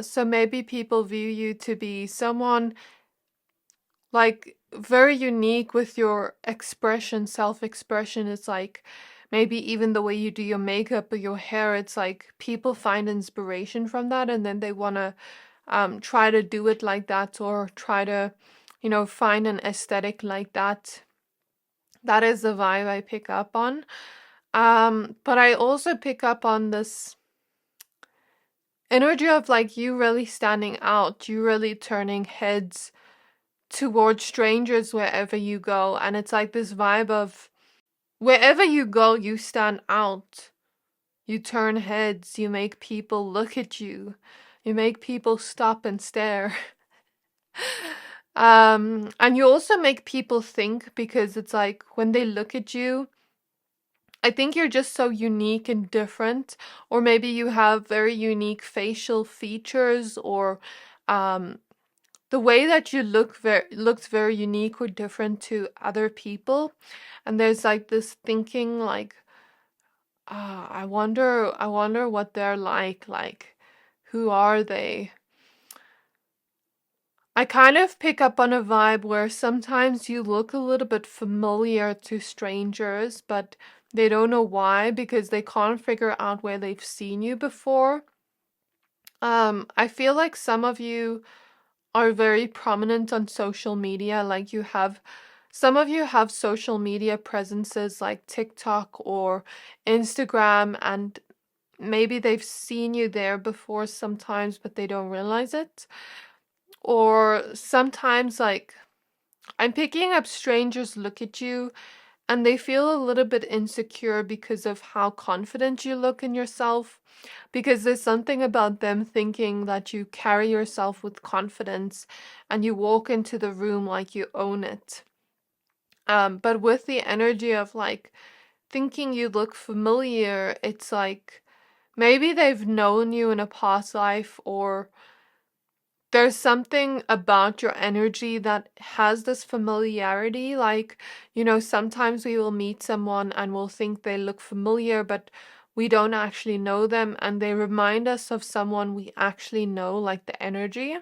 So maybe people view you to be someone like very unique with your expression, self-expression. It's like maybe even the way you do your makeup or your hair, it's like people find inspiration from that, and then they want to try to do it like that, or try to, find an aesthetic like that. That is the vibe I pick up on. But I also pick up on this energy of like you really standing out, you really turning heads towards strangers wherever you go. And it's like this vibe of wherever you go, you stand out. You turn heads, you make people look at you, you make people stop and stare. And you also make people think, because it's like when they look at you, I think you're just so unique and different, or maybe you have very unique facial features, or um, the way that you looks very unique or different to other people. And there's like this thinking like, I wonder what they're like, who are they? I kind of pick up on a vibe where sometimes you look a little bit familiar to strangers, but they don't know why, because they can't figure out where they've seen you before. I feel like some of you are very prominent on social media. Like some of you have social media presences like TikTok or Instagram, and maybe they've seen you there before sometimes, but they don't realize it. Or sometimes, like, I'm picking up strangers look at you and they feel a little bit insecure because of how confident you look in yourself, because there's something about them thinking that you carry yourself with confidence and you walk into the room like you own it. But with the energy of like thinking you look familiar, it's like maybe they've known you in a past life, or there's something about your energy that has this familiarity. Like, sometimes we will meet someone and we'll think they look familiar, but we don't actually know them, and they remind us of someone we actually know, like the energy.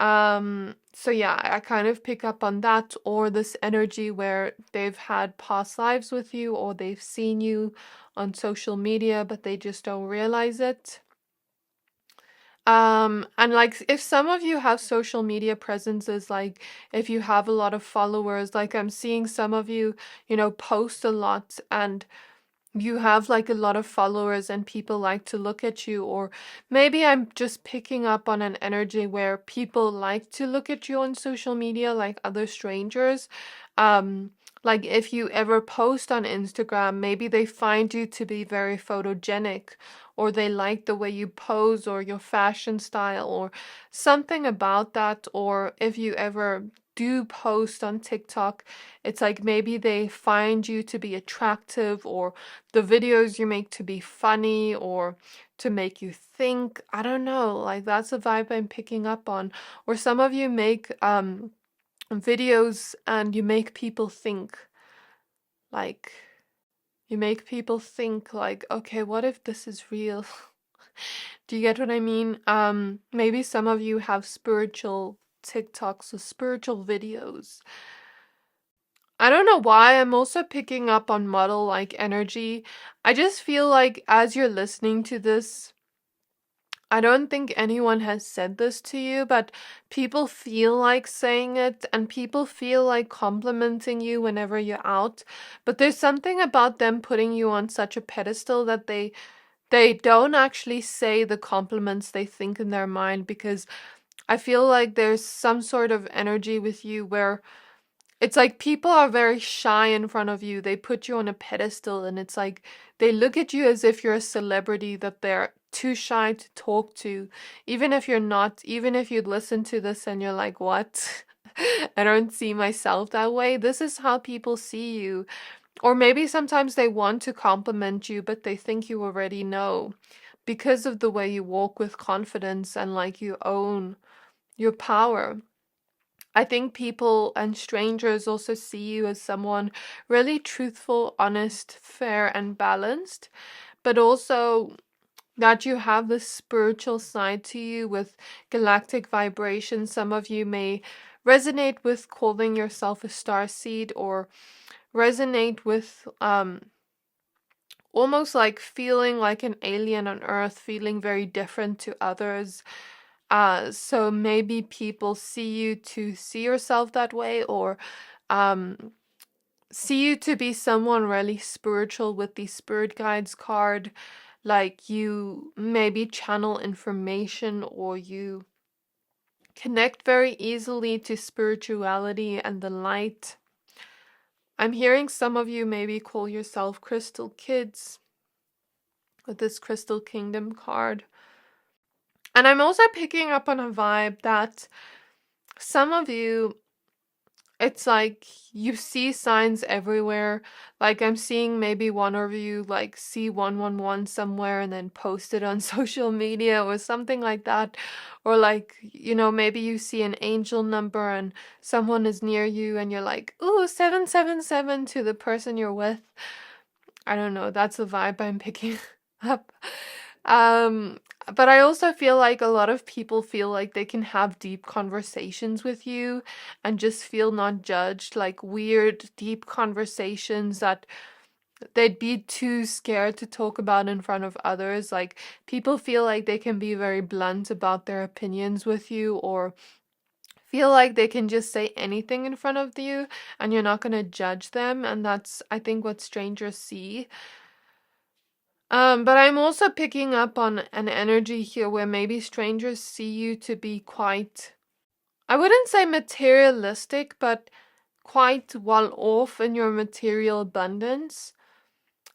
So yeah, I kind of pick up on that, or this energy where they've had past lives with you, or they've seen you on social media, but they just don't realize it. And like if some of you have social media presences, like if you have a lot of followers, like I'm seeing some of you, post a lot, and you have like a lot of followers and people like to look at you. Or maybe I'm just picking up on an energy where people like to look at you on social media, like other strangers. Um, like if you ever post on Instagram, maybe they find you to be very photogenic, or they like the way you pose or your fashion style or something about that. Or if you ever do post on TikTok, it's like maybe they find you to be attractive, or the videos you make to be funny, or to make you think. I don't know, like that's a vibe I'm picking up on. Or some of you make videos and you make people think, like okay, what if this is real? Do you get what I mean? Maybe some of you have spiritual TikToks or spiritual videos. I don't know why I'm also picking up on model like energy. I just feel like as you're listening to this, I don't think anyone has said this to you, but people feel like saying it and people feel like complimenting you whenever you're out. But there's something about them putting you on such a pedestal that they don't actually say the compliments they think in their mind, because I feel like there's some sort of energy with you where it's like people are very shy in front of you. They put you on a pedestal and it's like they look at you as if you're a celebrity that they're too shy to talk to. Even if you're not, even if you'd listen to this and you're like, what? I don't see myself that way. This is how people see you. Or maybe sometimes they want to compliment you, but they think you already know because of the way you walk with confidence and like you own your power. I think people and strangers also see you as someone really truthful, honest, fair, and balanced, but also that you have this spiritual side to you with galactic vibration. Some of you may resonate with calling yourself a starseed, or resonate with almost like feeling like an alien on Earth, feeling very different to others. So maybe people see you to see yourself that way, or um, see you to be someone really spiritual with the spirit guides card. Like you maybe channel information, or you connect very easily to spirituality and the light. I'm hearing some of you maybe call yourself crystal kids with this crystal kingdom card. And I'm also picking up on a vibe that some of you, it's like you see signs everywhere. Like I'm seeing maybe one of you like see 111 somewhere and then post it on social media or something like that. Or like, maybe you see an angel number and someone is near you and you're like, ooh, 777 to the person you're with. I don't know, that's the vibe I'm picking up. But I also feel like a lot of people feel like they can have deep conversations with you and just feel not judged, like weird, deep conversations that they'd be too scared to talk about in front of others. Like people feel like they can be very blunt about their opinions with you, or feel like they can just say anything in front of you and you're not going to judge them. And that's, I think, what strangers see. But I'm also picking up on an energy here where maybe strangers see you to be quite, I wouldn't say materialistic, but quite well off in your material abundance.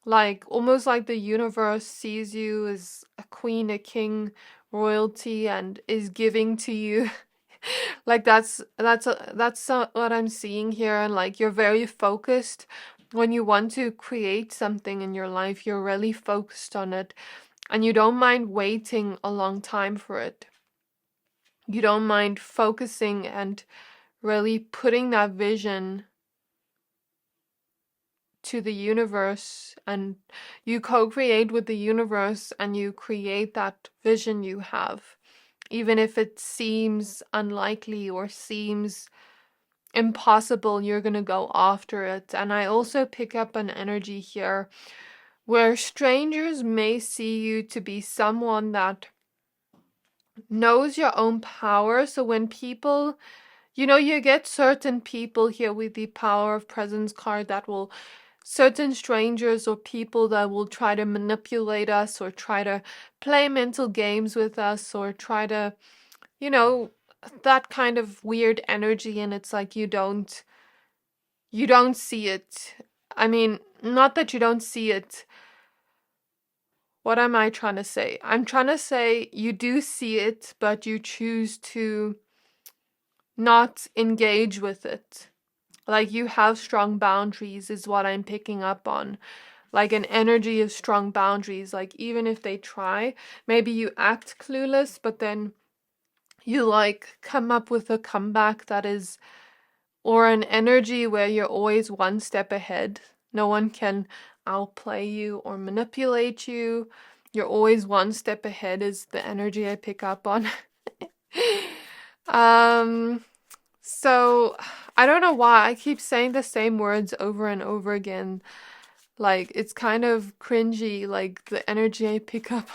Like almost like the universe sees you as a queen, a king, royalty, and is giving to you. Like that's what I'm seeing here. And like you're very focused when you want to create something in your life. You're really focused on it, and you don't mind waiting a long time for it. You don't mind focusing and really putting that vision to the universe, and you co-create with the universe and you create that vision you have, even if it seems unlikely or seems impossible. You're gonna go after it. And I also pick up an energy here where strangers may see you to be someone that knows your own power. So when people, you get certain people here with the power of presence card that will, certain strangers or people that will try to manipulate us or try to play mental games with us or try to, that kind of weird energy. And it's like you don't see it. I mean, not that you don't see it. What am I trying to say? I'm trying to say you do see it, but you choose to not engage with it. Like you have strong boundaries is what I'm picking up on. Like an energy of strong boundaries. Like even if they try, maybe you act clueless, but then you like come up with a comeback that is, or an energy where you're always one step ahead. No one can outplay you or manipulate you. You're always one step ahead is the energy I pick up on. So I don't know why I keep saying the same words over and over again. Like it's kind of cringy, like the energy I pick up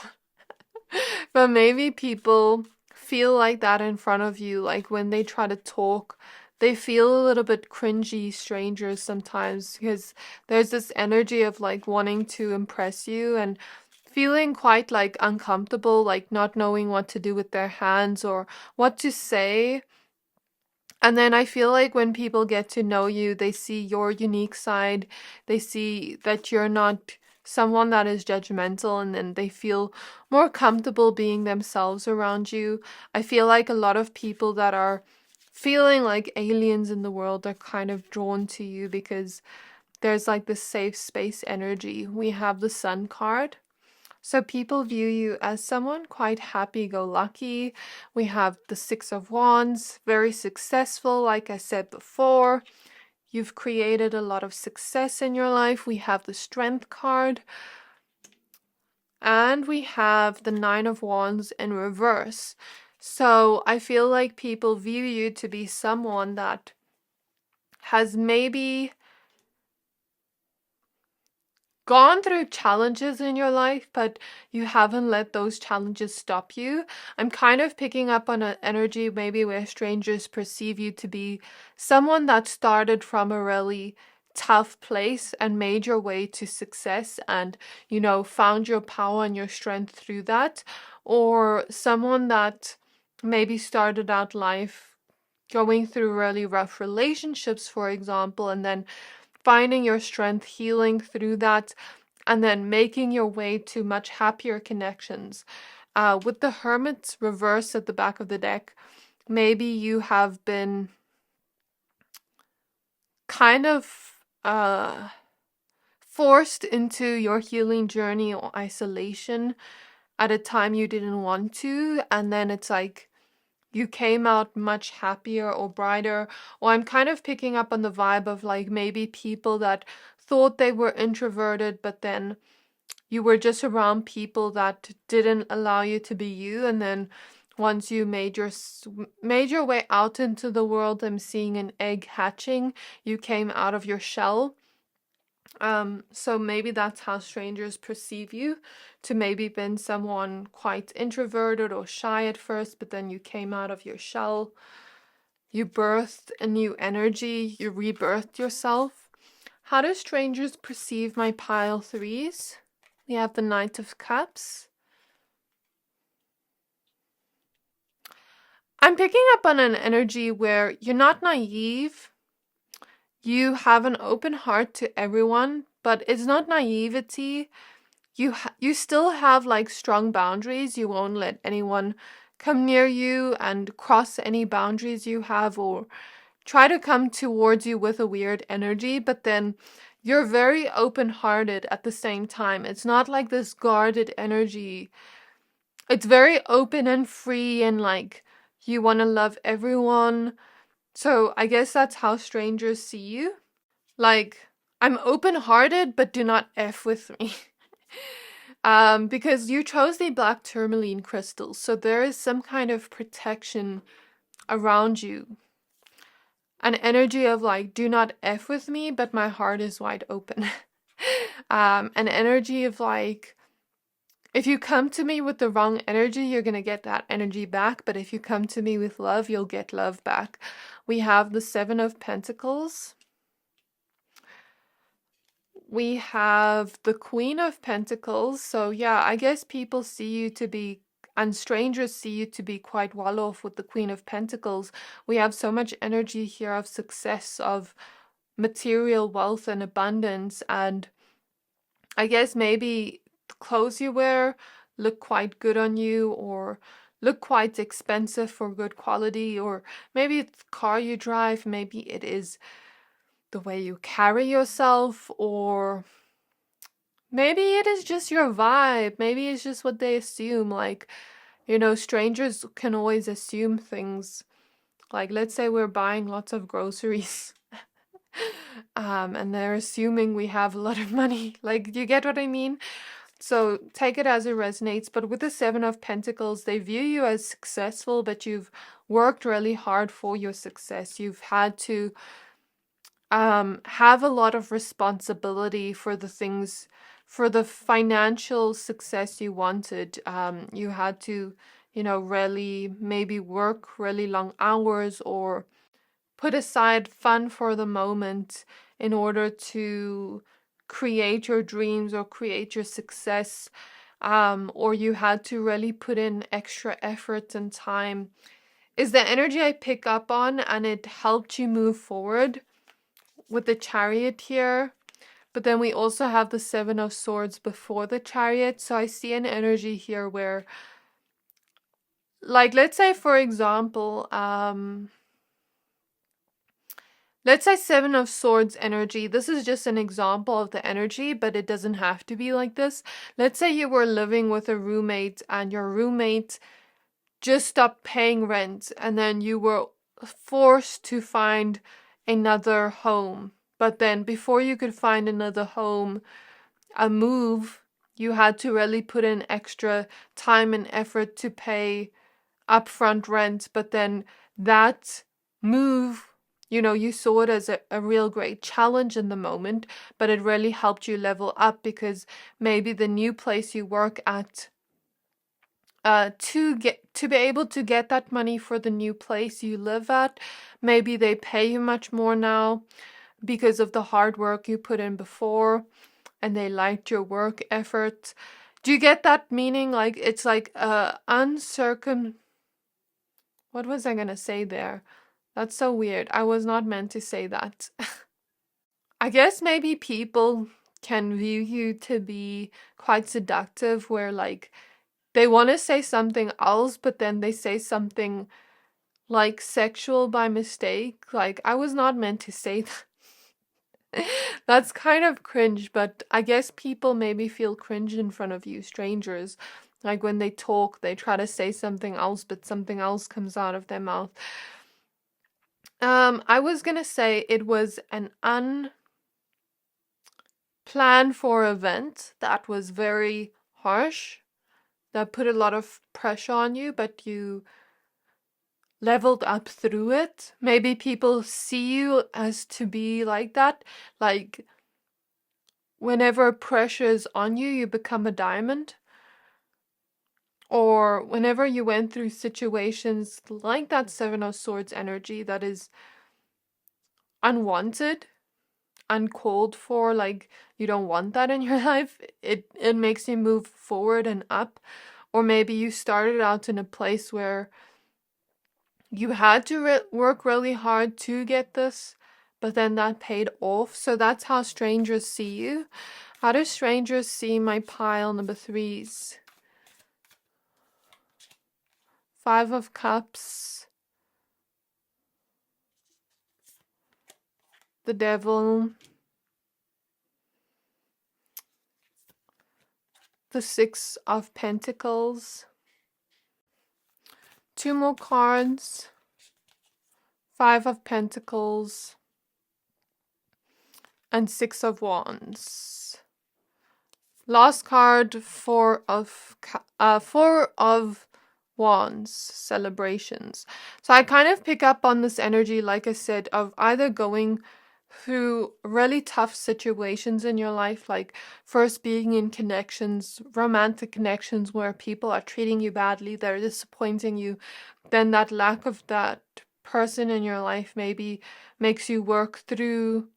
But maybe people feel like that in front of you, like when they try to talk, they feel a little bit cringy, strangers sometimes, because there's this energy of like wanting to impress you and feeling quite like uncomfortable, like not knowing what to do with their hands or what to say. And then I feel like when people get to know you, they see your unique side. They see that you're not someone that is judgmental, and then they feel more comfortable being themselves around you. I feel like a lot of people that are feeling like aliens in the world are kind of drawn to you because there's like this safe space energy. We have the Sun card. So people view you as someone quite happy-go-lucky. We have the Six of Wands, very successful, like I said before. You've created a lot of success in your life. We have the Strength card. And we have the Nine of Wands in reverse. So I feel like people view you to be someone that has maybe gone through challenges in your life, but you haven't let those challenges stop you. I'm kind of picking up on an energy maybe where strangers perceive you to be someone that started from a really tough place and made your way to success and, found your power and your strength through that. Or someone that maybe started out life going through really rough relationships, for example, and then finding your strength, healing through that, and then making your way to much happier connections. With the Hermit's reverse at the back of the deck, maybe you have been kind of forced into your healing journey or isolation at a time you didn't want to, and then it's like you came out much happier or brighter. Or I'm kind of picking up on the vibe of like maybe people that thought they were introverted, but then you were just around people that didn't allow you to be you. And then once you made your way out into the world, I'm seeing an egg hatching. You came out of your shell. So maybe that's how strangers perceive you, to maybe been someone quite introverted or shy at first, but then you came out of your shell, you birthed a new energy, you rebirthed yourself. How do strangers perceive my pile threes? We have the Knight of Cups. I'm picking up on an energy where you're not naive. You have an open heart to everyone, but it's not naivety. You still have like strong boundaries. You won't let anyone come near you and cross any boundaries you have or try to come towards you with a weird energy, but then you're very open-hearted at the same time. It's not like this guarded energy. It's very open and free, and like you want to love everyone. So I guess that's how strangers see you. Like, I'm open-hearted, but do not F with me. Because you chose the black tourmaline crystal, so there is some kind of protection around you. An energy of like, do not F with me, but my heart is wide open. An energy of like, if you come to me with the wrong energy, you're going to get that energy back. But if you come to me with love, you'll get love back. We have the Seven of Pentacles. We have the Queen of Pentacles. So yeah, I guess people see you to be, and strangers see you to be quite well off with the Queen of Pentacles. We have so much energy here of success, of material wealth and abundance. And I guess maybe the clothes you wear look quite good on you, or look quite expensive for good quality, or maybe it's the car you drive, maybe it is the way you carry yourself, or maybe it is just your vibe. Maybe it's just what they assume. Like, strangers can always assume things. Like, let's say we're buying lots of groceries. And they're assuming we have a lot of money. Like, you get what I mean? So take it as it resonates. But with the Seven of Pentacles, they view you as successful, but you've worked really hard for your success. You've had to have a lot of responsibility for the things, for the financial success you wanted, you had to, really maybe work really long hours or put aside fun for the moment in order to create your dreams or create your success, or you had to really put in extra effort and time, is the energy I pick up on, and it helped you move forward with the Chariot here. But then we also have the Seven of Swords before the Chariot. So I see an energy here where, like, let's say, for example, let's say Seven of Swords energy. This is just an example of the energy, but it doesn't have to be like this. Let's say you were living with a roommate and your roommate just stopped paying rent, and then you were forced to find another home. But then before you could find another home, a move, you had to really put in extra time and effort to pay upfront rent. But then that move, you saw it as a real great challenge in the moment, but it really helped you level up, because maybe the new place you work at, to be able to get that money for the new place you live at, maybe they pay you much more now because of the hard work you put in before, and they liked your work effort. Do you get that meaning? Like, it's like what was I gonna say there? That's so weird. I was not meant to say that. I guess maybe people can view you to be quite seductive, where like they want to say something else, but then they say something like sexual by mistake. Like, I was not meant to say that. That's kind of cringe, but I guess people maybe feel cringe in front of you, strangers. Like when they talk, they try to say something else, but something else comes out of their mouth. I was gonna say it was an unplanned for event that was very harsh, that put a lot of pressure on you, but you leveled up through it. Maybe people see you as to be like that. Like, whenever pressure is on you, you become a diamond. Or whenever you went through situations like that Seven of Swords energy that is unwanted, uncalled for, like you don't want that in your life, it makes you move forward and up. Or maybe you started out in a place where you had to work really hard to get this, but then that paid off. So that's how strangers see you. How do strangers see my pile number 3s? Five of Cups, the Devil, the Six of Pentacles. 2 more cards. Five of Pentacles and Six of Wands. Last card, Four of Wands, Celebrations. So I kind of pick up on this energy, like I said, of either going through really tough situations in your life, like first being in connections, romantic connections where people are treating you badly, they're disappointing you, then that lack of that person in your life maybe makes you work through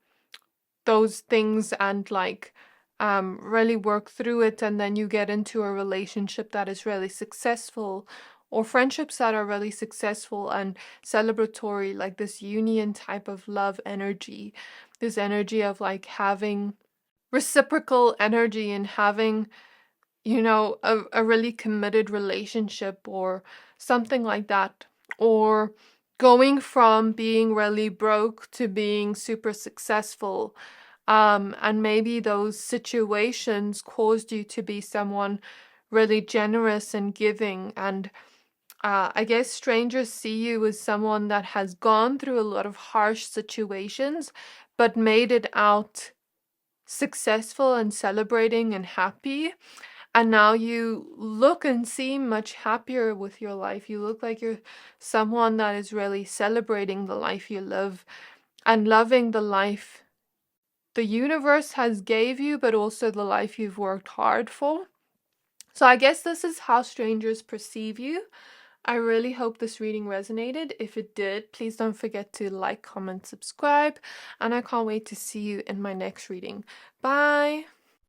those things and like really work through it, and then you get into a relationship that is really successful, or friendships that are really successful and celebratory, like this union type of love energy, this energy of like having reciprocal energy and having, a really committed relationship or something like that. Or going from being really broke to being super successful. And maybe those situations caused you to be someone really generous and giving. And I guess strangers see you as someone that has gone through a lot of harsh situations, but made it out successful and celebrating and happy. And now you look and seem much happier with your life. You look like you're someone that is really celebrating the life you live and loving the life the universe has gave you, but also the life you've worked hard for. So I guess this is how strangers perceive you. I really hope this reading resonated. If it did, please don't forget to like, comment, subscribe, and I can't wait to see you in my next reading. Bye!